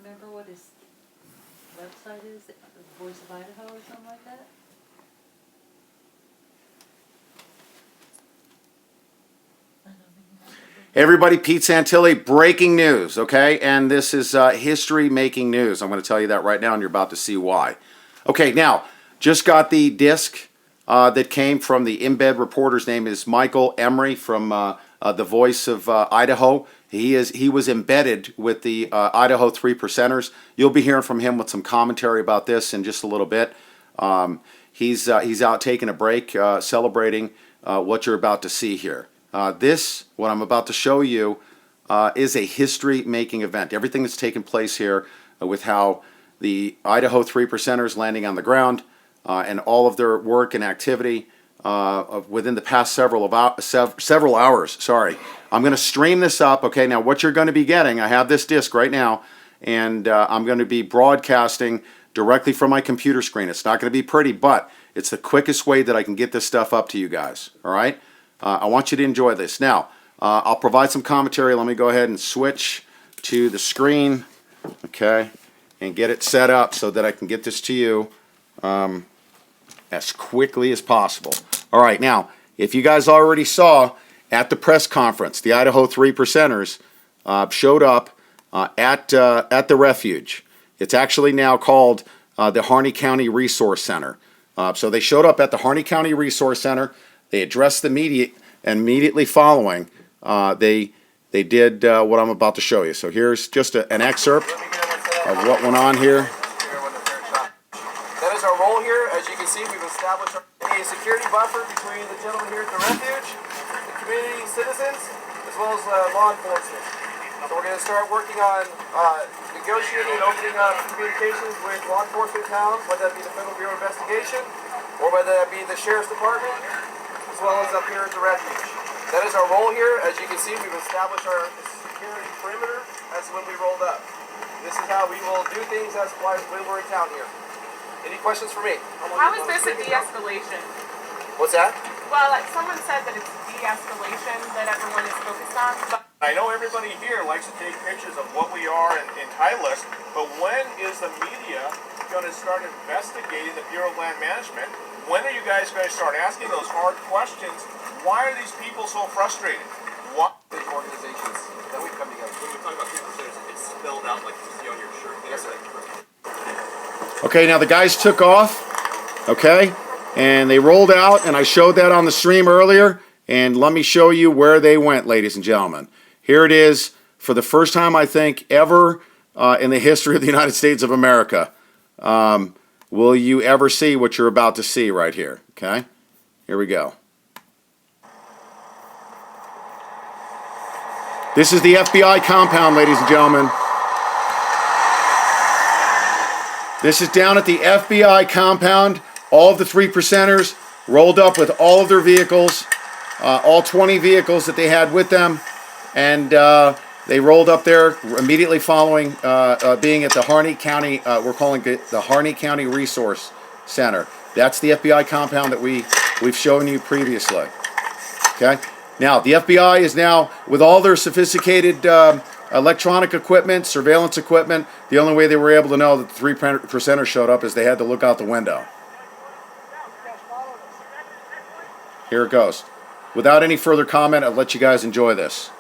remember what his website is? The Voice of Idaho or something like that? Hey everybody, Pete Santilli, breaking news, okay? And this is history-making news. I'm going to tell you that right now, and you're about to see why. Okay, now, just got the disc that came from the embed reporter's name is Michael Emery from the Voice of Idaho. He was embedded with the Idaho 3%ers. You'll be hearing from him with some commentary about this in just a little bit. He's out taking a break, celebrating what you're about to see here. What I'm about to show you, is a history-making event. Everything that's taken place here with how the Idaho 3%ers landing on the ground and all of their work and activity within the past several hours. Sorry, I'm going to stream this up. Okay, now what you're going to be getting, I have this disc right now, and I'm going to be broadcasting directly from my computer screen. It's not going to be pretty, but it's the quickest way that I can get this stuff up to you guys. All right. I want you to enjoy this. Now, I'll provide some commentary. Let me go ahead and switch to the screen, okay, and get it set up so that I can get this to you as quickly as possible. All right, now, if you guys already saw at the press conference, the Idaho 3%ers showed up at the refuge. It's actually now called the Harney County Resource Center. So they showed up at the Harney County Resource Center. They addressed the media, and immediately following, they did what I'm about to show you. So here's just an excerpt of what went on here. That is our role here. As you can see, we've established a security buffer between the gentlemen here at the refuge, the community citizens, as well as law enforcement. So we're going to start working on negotiating and opening up communications with law enforcement towns, whether that be the Federal Bureau of Investigation or whether that be the Sheriff's Department, as well as up here at the refuge. That is our role here. As you can see, we've established our security perimeter as when we rolled up. This is how we will do things as when we're in town here. Any questions for me? How is this a de-escalation? What's that? Well, someone said that it's de-escalation that everyone is focused on. But I know everybody here likes to take pictures of what we are in Titleist, but when is the media going to start investigating the Bureau of Land Management? When are you guys going to start asking those hard questions? Why are these people so frustrated? What the organizations that we've come together. When we talk about people, it's spelled out like you see on your shirt. Yes, sir. Okay, now the guys took off, okay, and they rolled out, and I showed that on the stream earlier, and let me show you where they went, ladies and gentlemen. Here it is, for the first time, I think, ever in the history of the United States of America. Will you ever see what you're about to see right here, okay? Here we go. This is the FBI compound, ladies and gentlemen. This is down at the FBI compound. All of the 3%ers rolled up with all of their vehicles, all 20 vehicles that they had with them, and they rolled up there immediately following being at the Harney County, we're calling it the Harney County Resource Center. That's the FBI compound that we've shown you previously. Okay? Now, the FBI is now, with all their sophisticated electronic equipment, surveillance equipment, the only way they were able to know that the 3%ers showed up is they had to look out the window. Here it goes. Without any further comment, I'll let you guys enjoy this.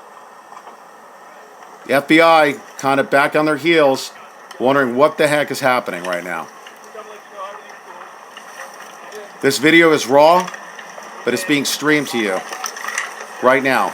The FBI kind of back on their heels, wondering what the heck is happening right now. This video is raw, but it's being streamed to you right now.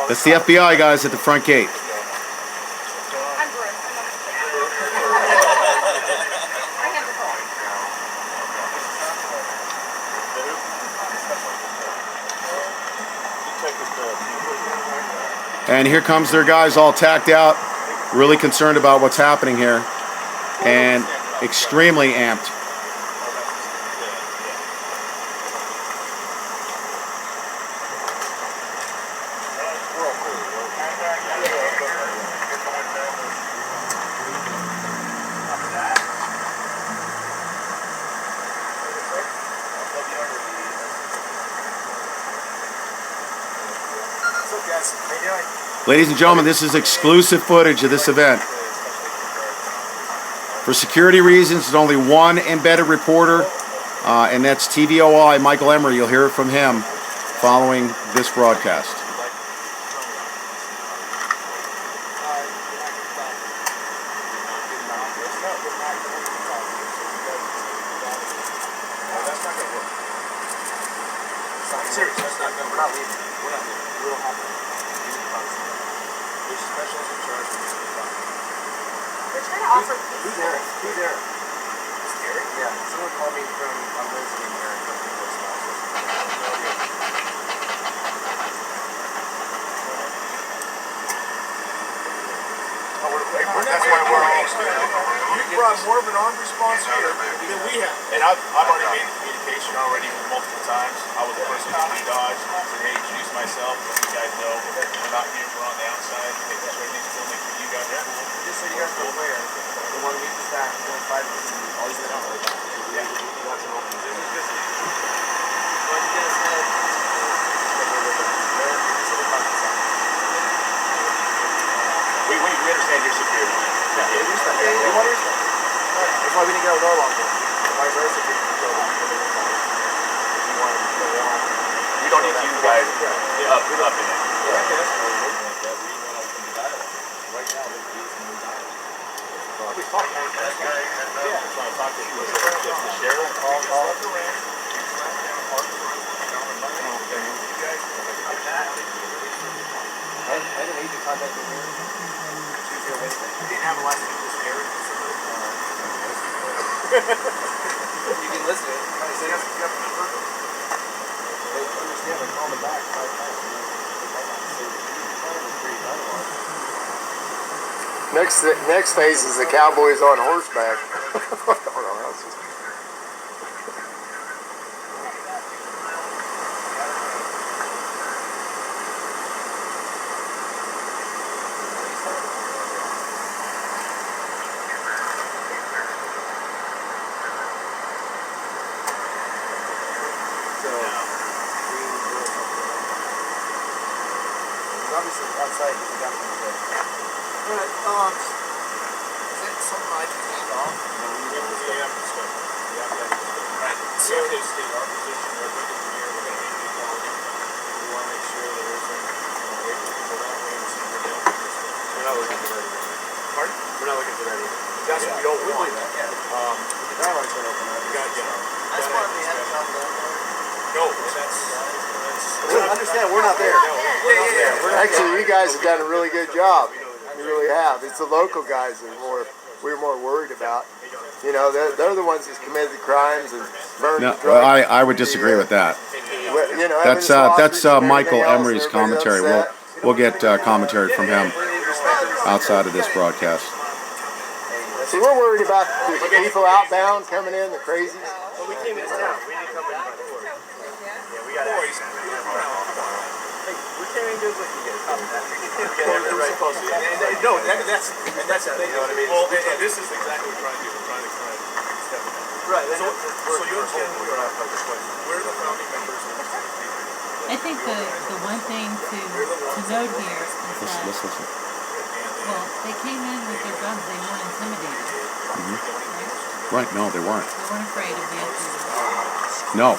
That's the FBI guys at the front gate. And here comes their guys all tacked out, really concerned about what's happening here, and extremely amped. guys. How you doing? Ladies and gentlemen, this is exclusive footage of this event. For security reasons, there's only one embedded reporter, and that's TDOI Michael Emery. You'll hear it from him following this broadcast. Serious, that's not good. We're not leaving. We're not leaving. We don't have to. There's specialists in charge of this. They're trying to offer peace. Who's Eric? Who's Eric? It's Eric? Yeah. Someone called me from, I'm visiting Eric from the post That's why we're all you brought more of an armed response here than we have. And I've already made the communication already multiple times. I was the person who dodged, said, hey, introduce myself, let you guys know we're not here, we're on the outside. Hey, this right next to make sure you guys are cool. Just so you guys are aware, the 1 week staff, 1 5 all these stuff like that. Yeah. Lots of open positions. What you guys said. We understand your security. Yeah, we respect it. We want to respect it. That's why we didn't get our door locked. Vice versa, we can go back to the if you want to go down. We don't need you guys up in it. Yeah, okay, that's cool. Right now, we talked about that guy. Yeah, that's why I talked to you. If the sheriff called up the ranch, I didn't need to contact you here. Tuesday or Wednesday. You didn't have a license to just Eric. You can listen to it. I said, you got the number. They understand, they call them back 5 times. Next phase is the Cowboys on horseback. Obviously outside you got to be good. Alright, is it something I can hand off? No, we have to discuss it. Right. So they state our position, we're looking here, we're going to make the quality. We want to make sure there isn't, wait for people that way and see if they're doing this. We're not looking for that either. Pardon? We're not looking for that either. That's what we don't want. that, yeah. The dialogue's been open up. That's why we haven't done that. No, that's understand, we're not there. Actually, you guys have done a really good job. You really have. It's the local guys that we're more worried about. You know, they're the ones that committed the crimes and burned the drugs. Well, I would disagree with that. You know, That's Michael Emery's commentary. We'll get commentary from him outside of this broadcast. See, we're worried about the people outbound coming in, the crazies. Well, we came into town. We didn't come in by the door. Yeah, we got boys. Hey, we're carrying goods like you guys. Right close to you. No, that's the thing. You know what I mean? Well, and this is exactly what we're trying to do. We're trying to step it up. Right. So you understand who we are. We're the founding members of the city. I think the one thing to note here is that, Let's listen. well, they came in with their guns, they weren't intimidated. Right, no, they weren't. They weren't afraid of the FBI. No.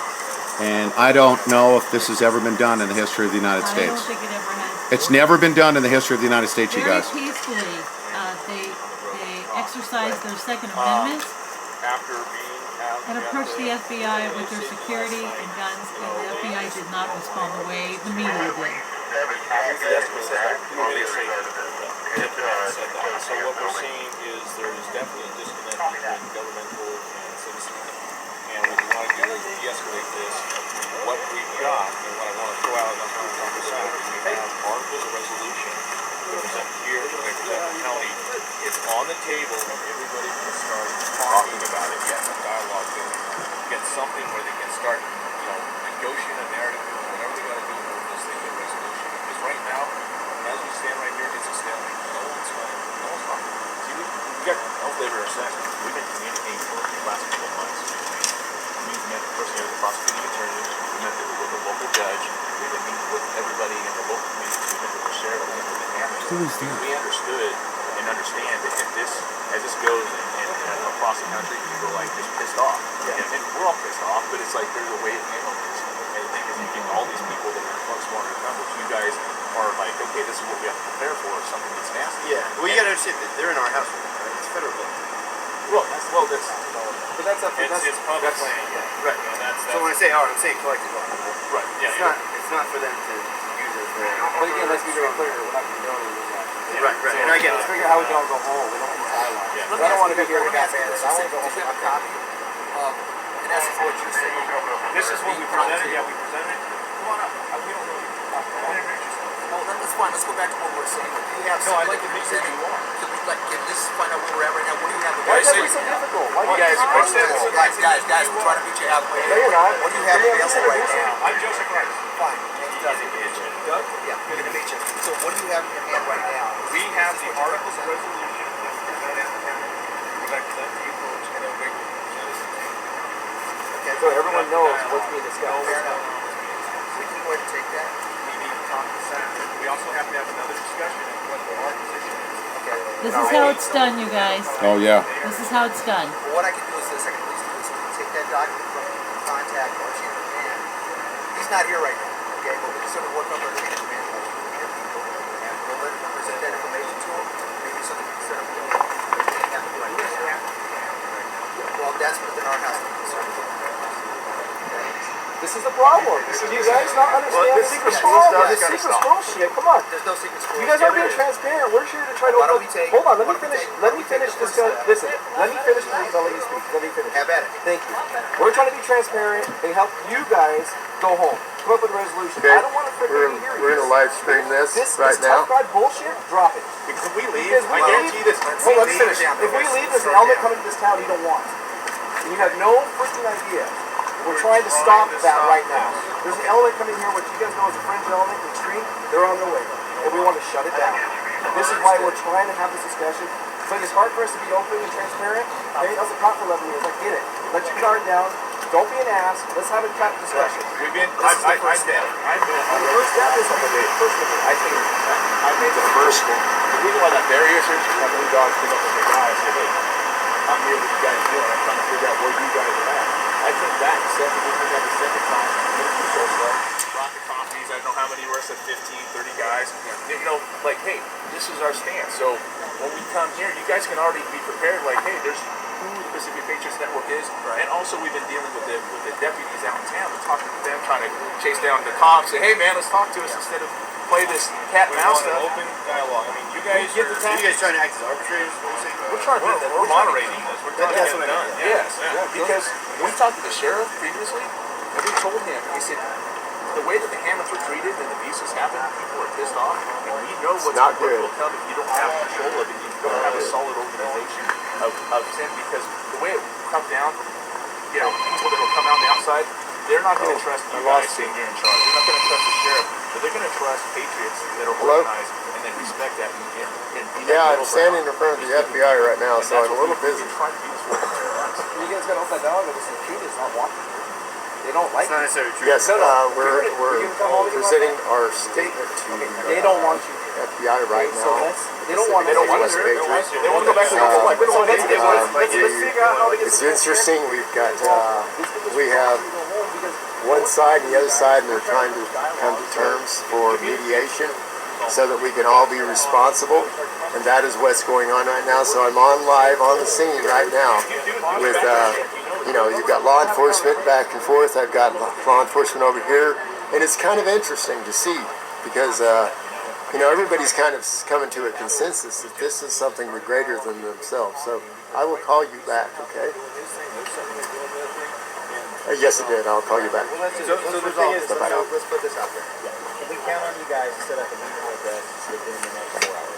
And I don't know if this has ever been done in the history of the United I States. don't think it ever has. It's never been done in the history of the United States, you Very guys. peacefully, they exercised their Second Amendment After being out. and approached the FBI with their security and guns, and the FBI did not respond the way the media did. So what we're seeing is there is definitely a disconnect between governmental and citizen. And what we want to do is de-escalate this. What we've got, and what I want to throw out, and that's what we're talking about, is we have articles of resolution that present here, that represent the county. It's on the table, and everybody can start talking about it, get some dialogue going, get something where they can start, negotiating a narrative, whatever they got to do to move this thing to a resolution. Because right now, as we stand right here, it's a stalemate. No one's talking. See, we got no flavor of sense. We've been communicating for the last couple of months. We've met personally with the prosecuting attorney. We met with the local judge. We've been meeting with everybody in the local community. We've met with we understood and understand that if this, as this goes and across the country, people are like just pissed off. And we're all pissed off, but it's like there's a way of handling this. And the thing is, you get all these people that are much smarter than numbers. You guys are like, okay, this is what we have to prepare for if something gets nasty. Yeah. Well, you gotta understand that they're in our house, right? It's federal building. That's But that's up to it's public land. yeah. Right. And that's So when I say our, I'm saying collective art. right. Yeah. It's not for them to use as their. But again, let's be very clear. We're not condoning that. Right. Right. And again, let's figure out how we can all go home. We don't need dialogue. Yeah. But I don't want to be here to Let me get ask you banned. this. I want to go home. Does you have a copy of, in essence, what you're saying? This is what we presented. Yeah, we presented. Come on up. We don't know you. Introduce yourself. Well, that's fine. Let's go back to what we're saying. What do you have? No, I like think you're it saying, makes it can we can this find out where we're at right now? What do you have? Why is that available? so difficult? Why You guys, Guys, we're trying to meet you halfway. No, you're not. What do you have Let me available right introduce now? I'm Joseph Rice. Fine. Name's Doug. Doug? Yeah, good to meet you. So what do you have in your hand right now? We have the articles of resolution that we presented to him. We'd like to present to you folks and everybody. Okay. So everyone knows what's being discussed. Fair enough. We can go ahead and take that. We need to talk to Senator. We also have to have another discussion of what our position is. Okay. This is how it's done, you guys. Oh yeah. This is how it's done. Well, what I can do is this. I can at least do this. We can take that document from the contact our chain of command. He's not here right now, okay? But we can sort of work up our chain of command like we hear people. And we'll let him present that information to him. Maybe something we can set up. They have to do right now. Well, that's within our house to be concerned with. This is the problem. Do you guys not understand the secret squirrel? The secret squirrel shit. Come on. There's no secret squirrels. You guys aren't being transparent. We're here to try to. Why don't we take- Hold on. Let why me don't we finish. take- Let why me don't we take finish the this. first step? Listen. Let me finish, please. I'll let you speak. Let me finish. Have at it. Thank you. We're trying to be transparent and help you guys go home. Come up with a resolution. Okay, I don't want to freaking hear we're gonna live stream this right this now. tough guy bullshit. Drop it. Because we leave, Because we I guarantee leave- this. Hold on, let me finish. If we leave, there's an element coming to this town you don't want. And you have no freaking idea. We're trying to stop that right now. There's an element coming here, which you guys know is a fringe element, extreme. They're on their way. And we want to shut it down. This is why we're trying to have this discussion. But it's hard for us to be open and transparent. Hey, I was a cop for 11 years. I get it. Let your guard down. Don't be an ass. Let's have a cat discussion. We've been. This is the first step. I'm The first step is to be the first step. I think I made the first one. The reason why that barrier is here is because new dogs pick up with their guys. Say, hey, I'm here with you guys doing. I'm trying to figure out where you guys are at. I think that second, we did that the second time. You show up, brought the coffees. I don't know how many were, said 15, 30 guys. You know, like, hey, this is our stance. So when we come here, you guys can already be prepared. Like, hey, there's who the Pacific Patriots Network is, and also we've been dealing with the deputies out in town. We're talking to them, trying to chase down the cops. Say, hey man, let's talk to us instead of play this cat and mouse stuff. Open dialogue. I mean, you guys get the are, you guys trying to act as arbitrators? we're trying to we're moderating this. We're trying to That's get what it I done. mean. Yes, because we talked to the sheriff previously, and we told him, we said, the way that the Hammonds were treated and the abuses happened, people are pissed off, and we know what's not what good. will come if you don't have control of it. You don't have a solid organization of sin, because the way it comes down, you know, people that will come out on the outside, they're not going to trust you guys sitting here in charge. They're not going to trust the sheriff, but they're going to trust patriots that are Hello? organized and then respect that and be that Yeah, I'm middle standing ground. in front of the FBI right now, And so I'm that's a what little we've busy. been trying to do this for 2 months. You guys gotta open that dialogue with this kid is not walking. They don't like It's it. not necessarily true. Yes, we're presenting our statement to They don't want you here. FBI right So now. they don't want They don't want us to. here. They want to go back to the old life. They don't want to do Let's figure out how to get It's interesting. We've got we have one side and the other side, and they're trying to come to terms for mediation so that we can all be responsible, and that is what's going on right now. So I'm on live on the scene right now with you know, you've got law enforcement back and forth. I've got law enforcement over here, and it's kind of interesting to see because you know, everybody's kind of coming to a consensus that this is something greater than themselves. So I will call you back, okay? Yes, it did. I'll call you back. So the thing is, let's put this out there. Can we count on you guys to set up a meeting with us within the next 4 hours?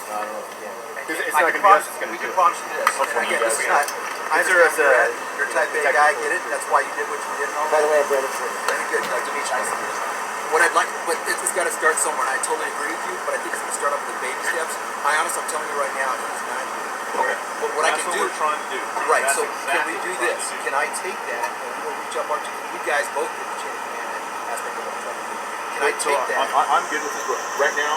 I don't know if you can. It's not going to be us. It's going We to can do it. promise you this. And again, this is not. I understand you're a type A guy. I get it. That's why you did what you did. By the way, I'm Brandon. Very good. Nice to meet you. What I'd like, but it's got to start somewhere. And I totally agree with you, but I think it's going to start off with the baby steps. I'm telling you right now, he's not here. Okay. But what I That's can what do, we're trying to do. right? That's So can we do exactly what we're this? trying to do. Can I take that and we'll reach up our? You guys both did the chain of command aspect of what I'm trying to do. Can I So take that? I'm good with this. Right now,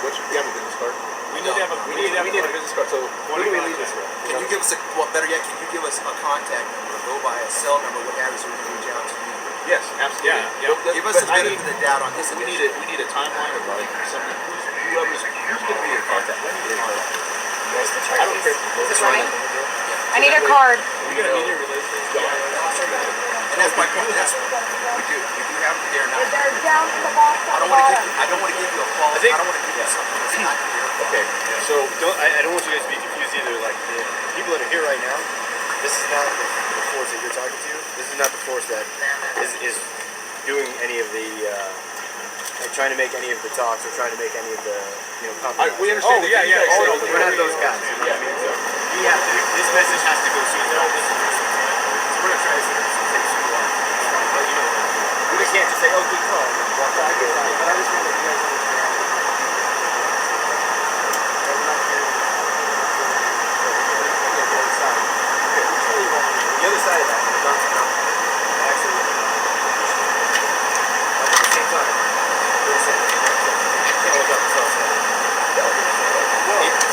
what What should we have a business card? We need a business card. So Who do we leave this with? Can you give us better yet, can you give us a contact number, go by a cell number, what have you, so we can reach out to you? Yes, absolutely. Give us the benefit of the doubt on this. We need a timeline of like something. Who's going to be your contact? I don't care. Is this running? I need a card. We got a media relations guy. And that's my point. We do have it there now. They're down to the bottom. I don't want to give you a false. I don't want to give you something that's not here. Okay, so I don't want you guys to be confused either. Like the people that are here right now, this is not the force that you're talking to. This is not the force that is doing any of the like trying to make any of the talks or trying to make any of the compromises. We understand. We're not those guys. You know what I mean? So we have to. This message has to go soon. So we're not trying to say super long. But we just can't just say, oh, good call. But I just want to let you guys understand. The other side of that is not actually at the same time. They're saying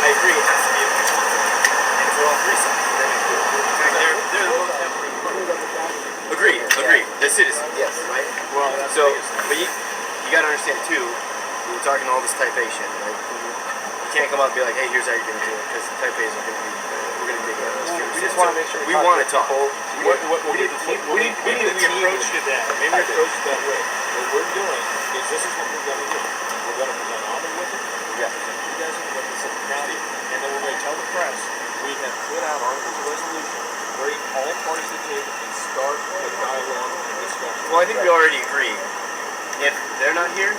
I agree, it has to be a mutual thing. And for all three sides, then it's good. In fact, they're the most Agreed. The citizens. Yes. Right? Well, so, but you got to understand too, we're talking all this type A shit, right? You can't come up and be like, hey, here's how you're going to do it, because the type A's are going to be, we're going to dig in. We just want to make sure we want to talk. We need a approach to that. Maybe approach it that way. What we're doing is this is what we're going to do. We're going to present Army with it. We're going to present you guys with the City County, and then we're going to tell the press we have put out articles of resolution, bring all parties to the table, and start a dialogue and discussion. Well, I think we already agree. If they're not here,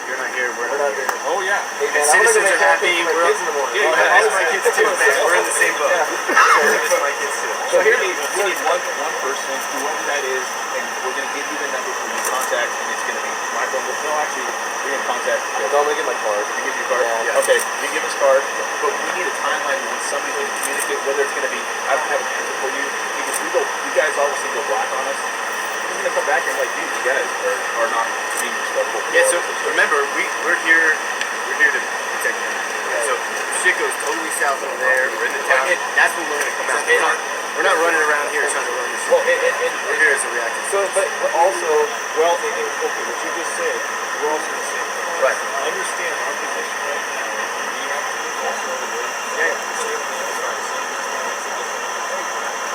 you're not here, we're not here. Oh yeah. Hey, man, Citizens are happy. We're kids in the morning. Yeah, that's my kids too, man. We're in the same boat. That's my kids too. So here we need one person, whoever that is, and we're going to give you the number for you to contact, and it's going to be my phone. No, actually, we're going to contact. I'm going to get my card. You give your card? Yeah. Okay, you give us card, but we need a timeline when somebody's going to communicate, whether it's going to be, I don't have an answer for you, because you guys obviously go black on us. We're going to come back and like, dude, you guys are not being respectful. Yeah, so remember, we're here to protect them. So if shit goes totally south over there, we're in the town, that's when we're going to come out. We're not running around here trying to run this shit. We're here as a reaction. So, but also, Well, okay, what you just said, we're also the same. Right. Understand our position right now. We have to be also over there. Yeah.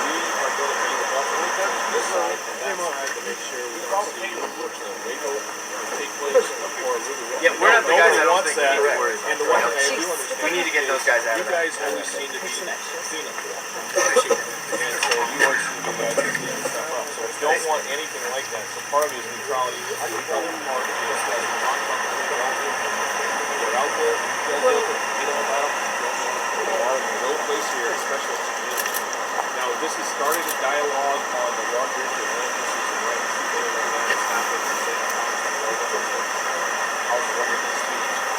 We are going to be the buffer this side and that side to make sure we don't see unfortunately Waco take place or Yeah, we're not the guys that don't wants think we that. need to worry And the about. one thing I do understand, We need to get those guys out you of there. guys always seem to be cleanup for that. Appreciate it. And so you always seem to be guys that clean stuff up. So I don't want anything like that. So part of it is neutrality. Part of it is that we're out there. You guys you know about them. You are in no place here, especially as a community. Now, this has started a dialogue on the larger land uses and rights. It's happened in the House of Representatives.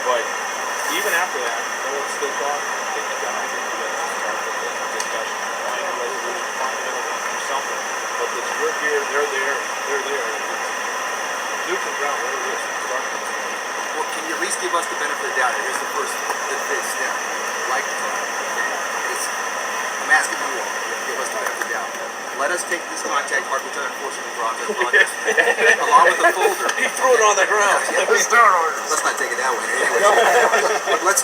But even after that, no one's still talking. I think you got to get together and start the discussion. Find a resolution, find a middle ground, do something. But this, we're here, they're there, they're there. It's neutral ground, where it is. Start this. well, can you at least give us the benefit of the doubt? Here's the first step. Like, I'm asking you all, give us the benefit of the doubt. Let us take this contact card, which unfortunately brought this along with the folder. He threw it on the ground. Let's not take it that way. Anyway, but was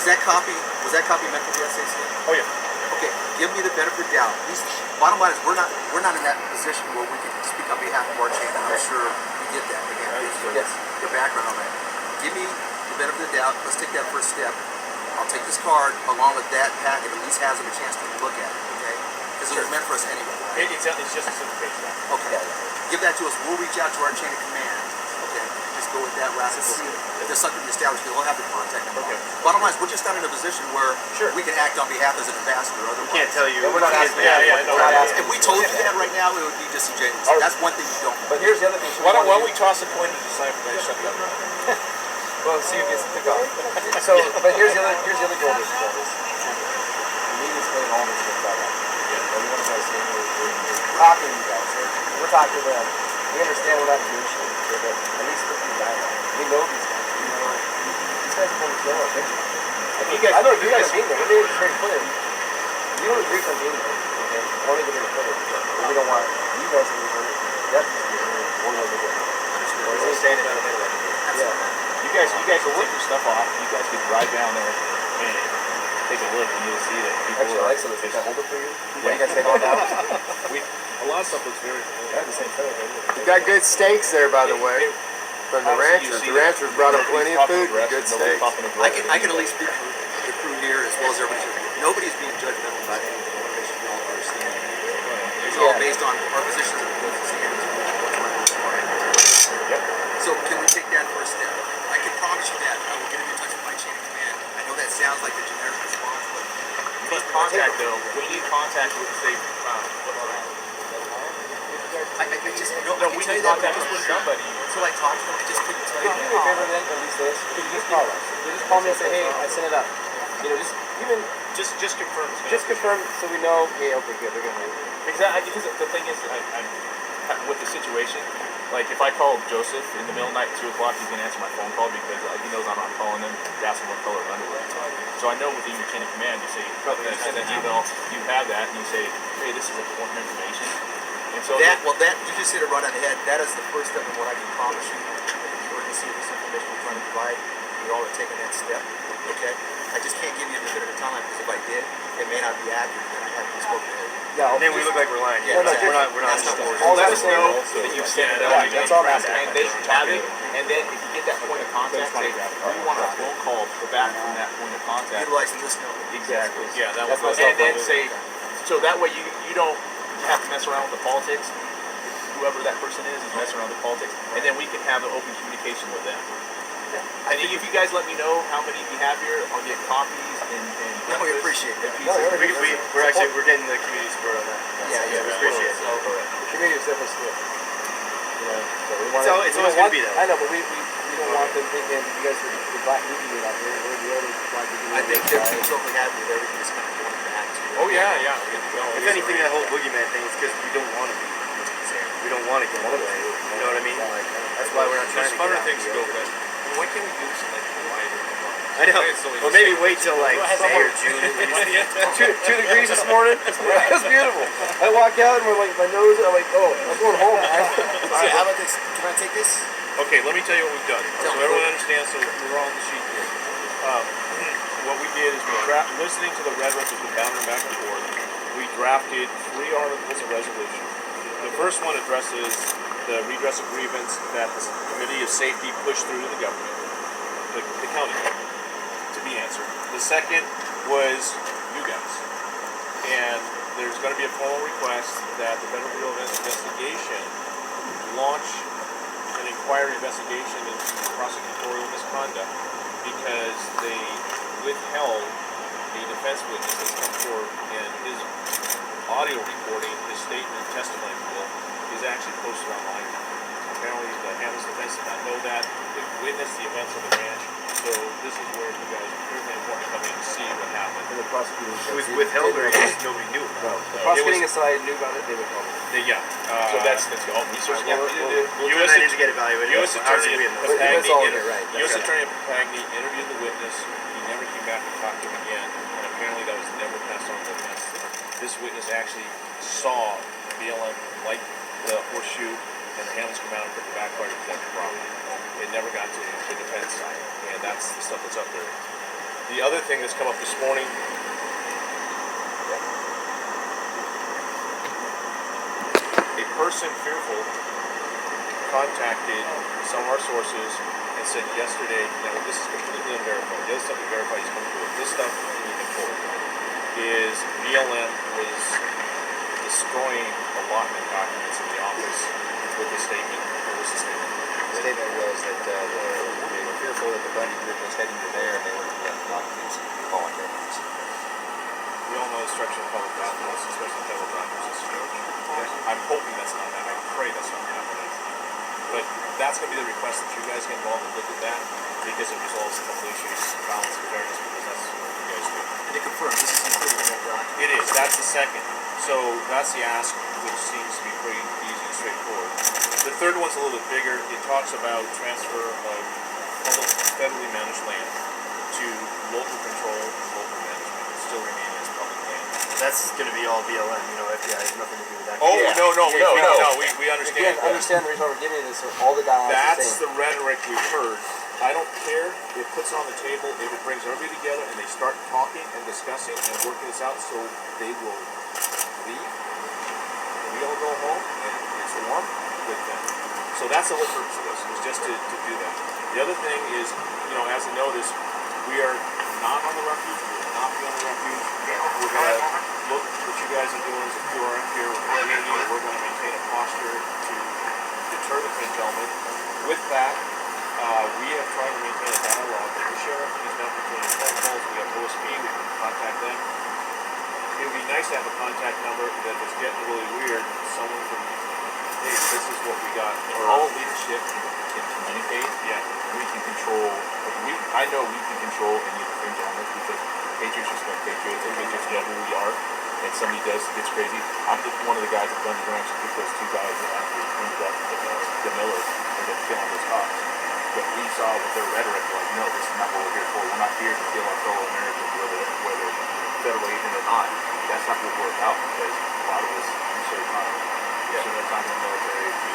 that copy meant for the SAC? Oh yeah. Okay, give me the benefit of the doubt. Bottom line is we're not in that position where we can speak on behalf of our chain. I'm sure we get that. Again, your background on that. Give me the benefit of the doubt. Let's take that first step. I'll take this card along with that packet. At least has them a chance to look at it. Okay, because it was meant for us anyway. It's just a simplification. Okay, give that to us. We'll reach out to our chain of command. Okay, just go with that route and see if there's something to be established. They'll have the contact number. Okay. Bottom line is we're just not in a position where we can act on behalf as an ambassador. Otherwise, Can't tell you. we're not asking. We're not asking. If we told you that right now, it would be disingenuous. That's one thing you don't. But here's the other thing. Why don't we toss a coin to decide if we're going to shut that down? Well, see who gets to pick up. So, but here's the other goal of this bill is we need to stay home and think about that. Everyone tries to say we're talking to you guys. We're talking to them. We understand we're not negotiating, but at least we're dialogue. We know these guys. We know these guys want to show our picture. You guys, I know you guys are being there. Maybe it's very clear. You don't agree with being there. Okay? Only to get footage. We don't want you guys to be hurt. Deputies to be hurt. Or no get hurt. Or is he standing in the middle of it? Yeah. You guys can take your stuff off. You guys can drive down there and take a look, and you'll see that people Actually, are. Alexa, can I hold it for you? Yeah, you guys take all down. A lot of stuff looks very. They're the same color. We got good steaks there, by the way, from the ranchers. The ranchers brought up plenty of food and good steaks. I can at least speak for the crew here as well as everybody. Nobody's being judgmental about anything. I want to make sure you all understand. It's all based on our positions and what we're seeing. So can we take that first step? I can promise you that. I will get in touch with my chain of command. I know that sounds like the generic response, but You must contact though. We need contact with the safety. I just No, I can we tell need you that contact just with was somebody. until I talked to them. I just couldn't tell you. Could you do me a favor then, at least this? Could you just call us? You just call me and say, hey, I sent it up. You know, just even Just confirm. just confirm so we know. Hey, okay, good, they're gonna move. Because the thing is, I'm with the situation. Like if I call Joseph in the middle of the night at 2 o'clock, he's gonna answer my phone call because he knows I'm not calling him to ask him what color of underwear. So I know within your chain of command, you say, you send an email, you have that, and you say, hey, this is important information. And so That you just hit it right on the head. That is the first step in what I can promise you. We're going to see this information we're trying to provide. We all are taking that step. Okay. I just can't give you a definitive timeline because if I did, it may not be accurate. And I haven't spoken to it. No, And then we look like we're lying. Yeah, We're not. that's not what all let that us is know saying. that you've sent it Yeah, out. that's all I'm asking. And they have it. And then if you get that point of contact, say, we want a phone call back from that point of contact. Utilizing this number. Exactly. Yeah, that That's was. myself. And then say, so that way you don't have to mess around with the politics. Whoever that person is messing around with the politics, and then we can have an open communication with them. And if you guys let me know how many you have here, I'll get copies and No, we appreciate that. We're getting the community support on that. Yeah, we appreciate it. The community is definitely split. You know, so we want It's always gonna be that. I know, but we don't want them thinking you guys are the black meat out here. We're the other black meat. I think they're totally happy with everything that's kind of going back to. Oh yeah. If anything, that whole boogeyman thing is because we don't want to be concerned. We don't want to get away. You know what I mean? That's why we're not trying to get out. things to go with. Why can't we do something like I know. Well, maybe wait till like May or June. 2 degrees this morning. That's beautiful. I walk out and we're like, my nose. I'm like, oh, I'm going home. Alright, how about this? Can I take this? Okay, let me tell you what we've done. So Tell me. everyone understands, so we're all on the sheet here. What we did is listening to the rhetoric that's been bouncing back and forth, we drafted 3 articles of resolution. The first one addresses the redress of grievance that the Committee of Safety pushed through to the government, the county government, to be answered. The second was you guys. And there's going to be a formal request that the Federal Bureau of Investigation launch an inquiry investigation into prosecutorial misconduct because they withheld a defense witness that's come forward, and his audio recording, his statement, testimony is actually posted online. Apparently the Hamilton defense did not know that. They witnessed the events of the ranch. So this is where you guys are really important to come in and see what happened. And the prosecutor It was withheld or just nobody knew about it? The prosecuting side knew about it. They would call it. Yeah. So that's all research. We'll do that to get evaluated. U.S. Attorney That's all here, right? U.S. Attorney Pagny interviewed the witness. He never came back and talked to him again, and apparently that was never passed on to the defense. This witness actually saw BLM light the horseshoe and the Hamiltons come out and put the backfire to protect the property. It never got to the defense side, and that's the stuff that's up there. The other thing that's come up this morning. A person fearful contacted some of our sources and said yesterday, now this is completely unverified. The other stuff we verified is coming forward. This stuff we can forward is BLM was destroying allotment documents in the office with the statement. What was the statement? The statement was that they were fearful that the Bundy group was heading to there and they were not using falling records. We all know destruction of public documents, especially federal documents, is huge. I'm hoping that's not happening. I pray that's not happening. But that's going to be the request that you guys get involved and look at that because it resolves a couple issues, balance of fairness, because that's what you guys do. And to confirm, this is included in that document. It is. That's the second. So that's the ask, which seems to be pretty easy and straightforward. The third one's a little bit bigger. It talks about transfer of public federally managed land to local control and local management still remain as public land. That's going to be all BLM. FBI has nothing to do with that. Oh, Yeah. no, we understand. Again, understand the reason why we're giving you this, so all the dialogue is the That's same. the rhetoric we've heard. I don't care if it puts it on the table, if it brings everybody together and they start talking and discussing and working this out so they will leave. We all go home and it's warm with them. So that's the whole purpose of this, is just to do that. The other thing is, as a notice, we are not on the refuge, we will not be on the refuge. We're going to look what you guys are doing as a QRF here with the community. We're going to maintain a posture to deter the gentlemen. With that, we have tried to maintain a dialogue with the sheriff. He's not returning phone calls. We have OSP. We can contact them. It would be nice to have a contact number that if it's getting really weird, someone from, hey, this is what we got. Or all leadership can communicate. Yeah. We can control. I know we can control any of the fringe elements because Patriots respect Patriots and Patriots know who we are. And somebody gets crazy. I'm just one of the guys that guns ranch to get those two guys that actually ended up the Miller and then killing those cops. But we saw with their rhetoric, like, no, this is not what we're here for. We're not here to kill our fellow Americans, whether federal agent or not. That's not what we're about because a lot of us we serve time. We serve our time in the military to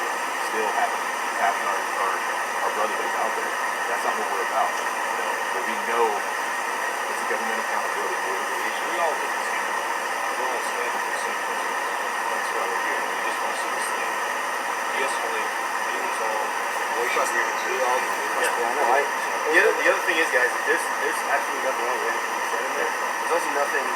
still having our brother base out there. That's not what we're about. But we know it's a government accountability. We all do the same. We're all standing for the same principles. That's why we're here. We just want to see this thing de-escalate, be resolved. The other thing is, guys, there's absolutely nothing wrong with anything you said in there. There's also nothing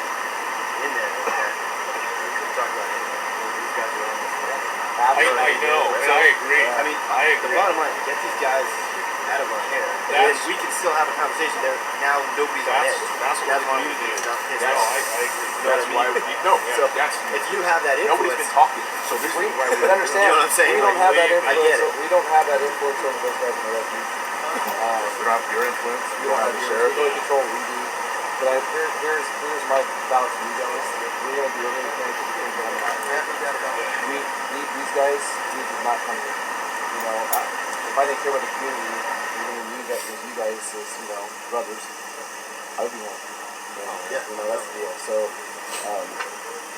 in there that we could talk about it. These guys are on this level. I know, and I agree. I mean, the bottom line, get these guys out of our hair. And we can still have a conversation there. Now nobody's on edge. That's what Now we're the trying to community do. is not pissed That's, off. I agree. You know That's what I why mean? So if you have that influence, nobody's been talking. So this is why But understand, you know what I'm saying? we don't have that I get influence. it. We don't have that influence over those guys in the refuge. we don't have your influence. We don't have the sheriff. We don't control what we do. But here's my balance to you guys. We're going to do everything we can to keep things going on. These guys need to not come here. If I didn't care about the community, even you guys as brothers, I would be one. That's the deal. So,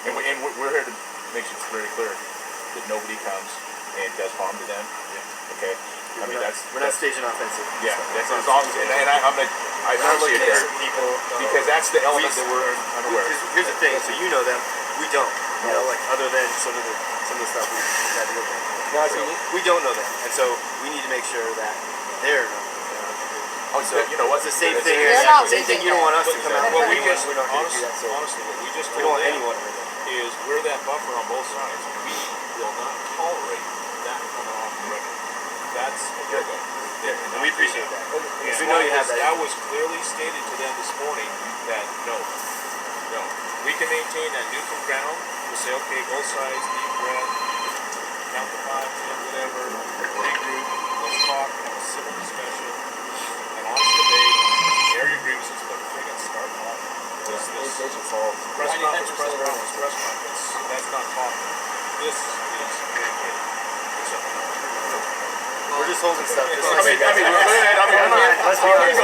And we're here to make sure it's very clear that nobody comes and does harm to them. Okay. I mean we're not staging offensive. Yeah, that's as long as I really care because that's the element that we're unaware of. Here's the thing, so you know them, we don't. Other than some of the stuff we've had to look at. no, So we don't know them, and so we need to make sure that they're known. So what? It's the same That's thing. it. Same thing. You don't want us to come out. What we and just we're not going to do that. So honestly, what we just we don't told want them anyone to hurt them. is we're that buffer on both sides. We will not tolerate that coming off the record. That's a no-go. And we appreciate that. Yeah, We know you have that. that was clearly stated to them this morning that no. We can maintain that neutral ground. We'll say, okay, both sides, deep breath, count to 5, 10, whatever, regroup, let's talk, have a civil discussion, and honest debate, air your grievances, but friggin' start off. This press conference, that's not talking. This is communicating. We're just holding stuff. Just Let's be honest.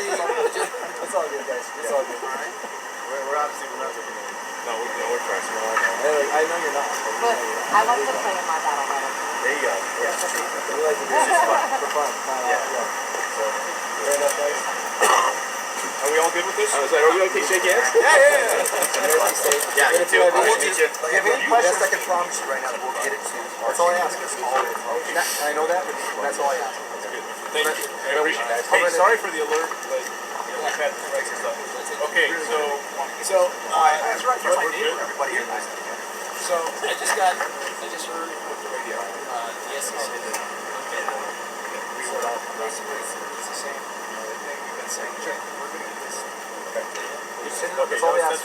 It's all good, guys. It's all good. We're obviously not looking at it. No, we're trying to. I know you're not. But I like to play in my battle better. There you go. Yeah. We like to do this for fun. So, fair enough, guys. Are we all good with this? Are we okay? Shake hands? Yeah. Yeah, you too. We'll meet you. If any questions, I can promise you right now that we'll get it to you. That's all I ask. I know that, but that's all I ask. Thank you. I appreciate that. Hey, sorry for the alert, but we've had strikes and stuff. Okay, so That's right. we're good. Everybody here. So I just heard with the radio, the SEC basically it's the same thing we've been saying. We're going to do this. That's all we ask.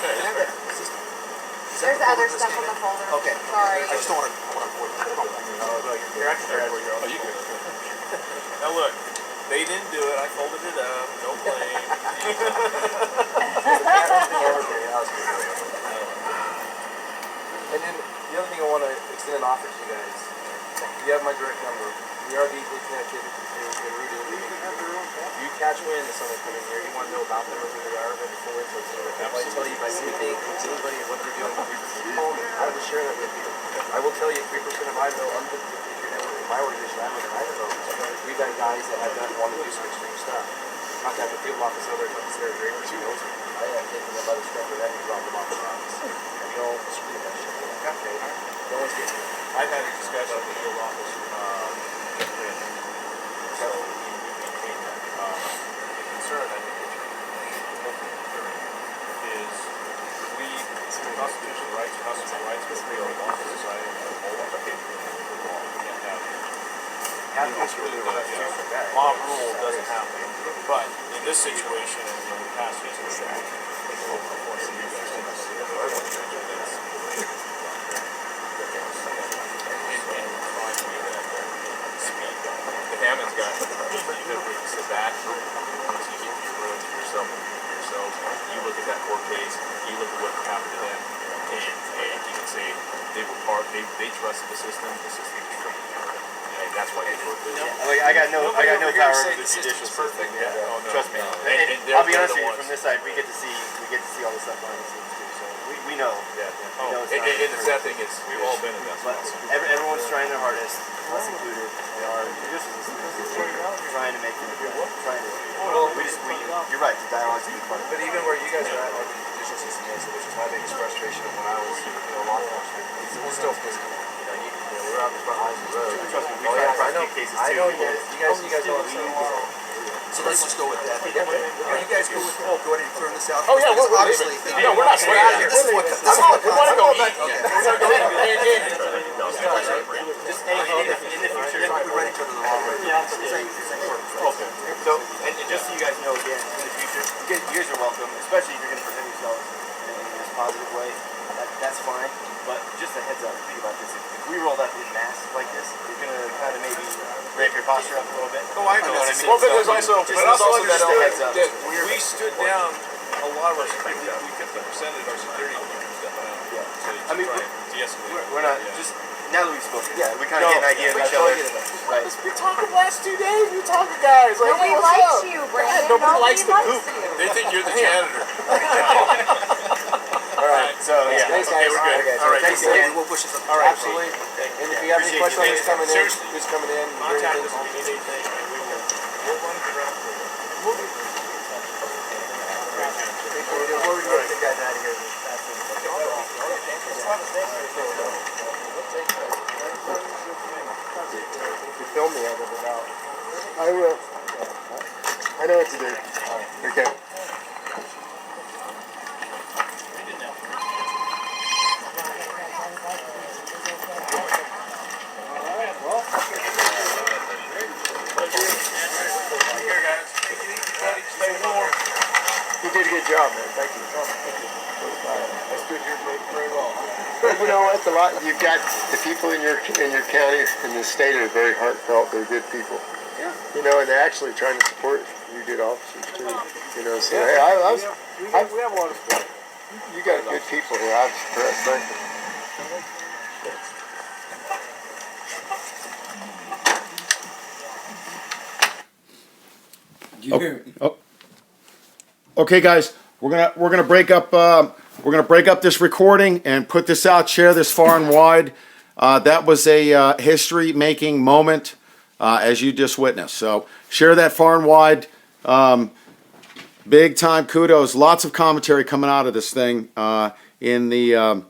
There's other stuff in the folder. Okay. Sorry. I just don't want to. You're actually right. Oh, you good. Now look, they didn't do it. I folded it up. No blame. And then the other thing I want to extend an offer to you guys. You have my direct number. We are deeply connected in rooting. You catch wind of someone coming here, you want to know about them or who they are, maybe full info. If I tell you by anything, anybody, what they're doing, call me. I will share that with you. I will tell you 3% of Idaho, if I were to issue, I live in Idaho. We've got guys that have not wanted to do some extreme stuff. Contact the field office over at Sarah Draper, she knows me. I have taken them by the scruff of that and dropped them off the office. And they'll screw that shit. Okay. No one's getting it. I've had a discussion with the field office, so we maintain that. The concern, I think, that you're hearing is we, constitutional rights, but we are a law society, and a whole lot of people in the law. We can't have mob rule doesn't happen. But in this situation, and in the past situation, Hammond's got you sit back, so you keep your road to yourself and yourself. You look at that court case, you look at what happened to them, and you can say they were they trusted the system is trained them. And that's why they were good. Like, I got no power over the judicial system. Yeah. Oh, no. Trust me. And I'll be honest with you, from this side, we get to see all the stuff behind the scenes too. So we know. Yeah. We know And the sad thing is, we've all been in that spot. Everyone's trying their hardest, us included. Our judicial system is trying to make it. You're right. The dialogue's been fun. But even where you guys are at, like the judicial system is, which is my biggest frustration of when I was, law enforcement, it's still physical. We're out in the front lines of the road. Trust me, we try to prosecute cases too. I know you guys know what I'm saying. So let's just go with that. Are you guys go with go ahead and turn this out? Oh yeah, we're obviously. No, we're not We're out of here. This is what. We want to go eat. Okay. We're going to go eat. Just in the future, We run each other the wrong way. Okay. So, and just so you guys know, again, in the future, you guys are welcome, especially if you're going to present yourselves in this positive way. That's fine. But just a heads up, think about this. If we rolled up in mass like this, you're going to kind of maybe ramp your posture up a little bit. Oh, I know. What I mean? Well, but there's also understood that we stood down a lot of our security. We 50% of our security people stepped down to try and de-escalate. We're not just now that we've spoken. Yeah, we kind of get an idea of each other. Right. We talked the last 2 days. We talked to guys. Like, Nobody hey, likes you, Brandon. Nobody likes the poop. you. They think you're the janitor. All right. So yeah. Thanks, guys. Okay, we're good. All right. Thanks again. We'll push this up. All right. Absolutely. And if you have any questions on who's coming in, Contact us if you need anything, and we'll run it around. Before we get the guys out of here, You film me, I'll get it out. I will. I know what to do. Okay. Here, guys. Take it easy, buddy. Stay warm. You did a good job, man. Thank you. I stood here very well. But you know what? It's a lot. You've got the people in your county and the state are very heartfelt. They're good people. Yeah. You know, and they're actually trying to support you good officers too. You know, so hey, we have a lot of support. you got good people here. I'm impressed. Thank you. Okay, guys, we're gonna break up this recording and put this out. Share this far and wide. That was a history-making moment, as you just witnessed. So share that far and wide. Big time kudos. Lots of commentary coming out of this thing in the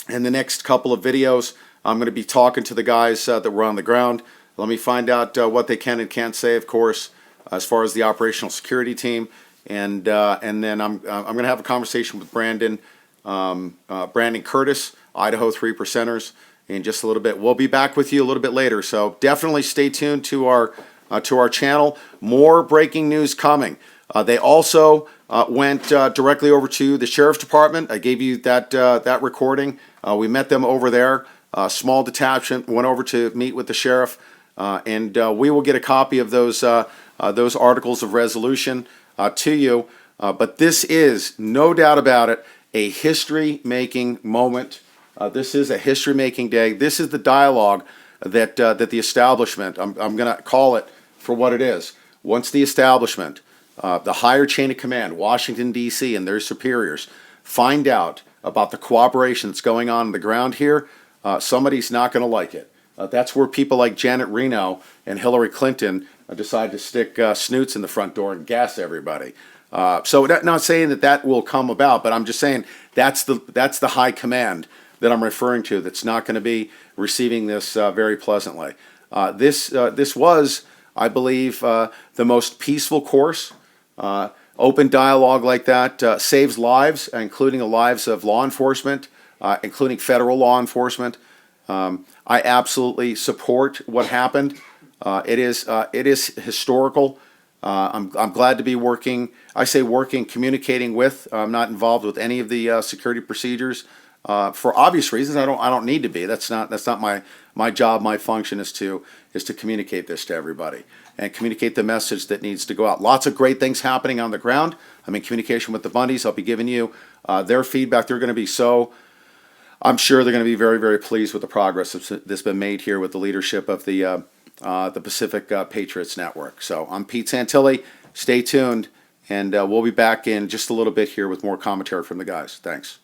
next couple of videos. I'm going to be talking to the guys that were on the ground. Let me find out what they can and can't say, of course, as far as the operational security team. And then I'm going to have a conversation with Brandon Curtis, Idaho 3%ers, in just a little bit. We'll be back with you a little bit later, so definitely stay tuned to our channel. More breaking news coming. They also went directly over to the sheriff's department. I gave you that recording. We met them over there. Small detachment went over to meet with the sheriff, and we will get a copy of those articles of resolution to you. But this is, no doubt about it, a history-making moment. This is a history-making day. This is the dialogue that the establishment, I'm going to call it for what it is. Once the establishment, the higher chain of command, Washington, D.C., and their superiors, find out about the cooperation that's going on the ground here, somebody's not going to like it. That's where people like Janet Reno and Hillary Clinton decide to stick snoots in the front door and gas everybody. So not saying that will come about, but I'm just saying that's the high command that I'm referring to that's not going to be receiving this very pleasantly. This was, I believe, the most peaceful course. Open dialogue like that saves lives, including the lives of law enforcement, including federal law enforcement. I absolutely support what happened. It is historical. I'm glad to be working. I say working, communicating with. I'm not involved with any of the security procedures for obvious reasons. I don't need to be. That's not my job. My function is to communicate this to everybody and communicate the message that needs to go out. Lots of great things happening on the ground. I'm in communication with the Bundys. I'll be giving you their feedback. They're going to be I'm sure they're going to be very, very pleased with the progress that's been made here with the leadership of the Pacific Patriots Network. So I'm Pete Santilli. Stay tuned, and we'll be back in just a little bit here with more commentary from the guys. Thanks.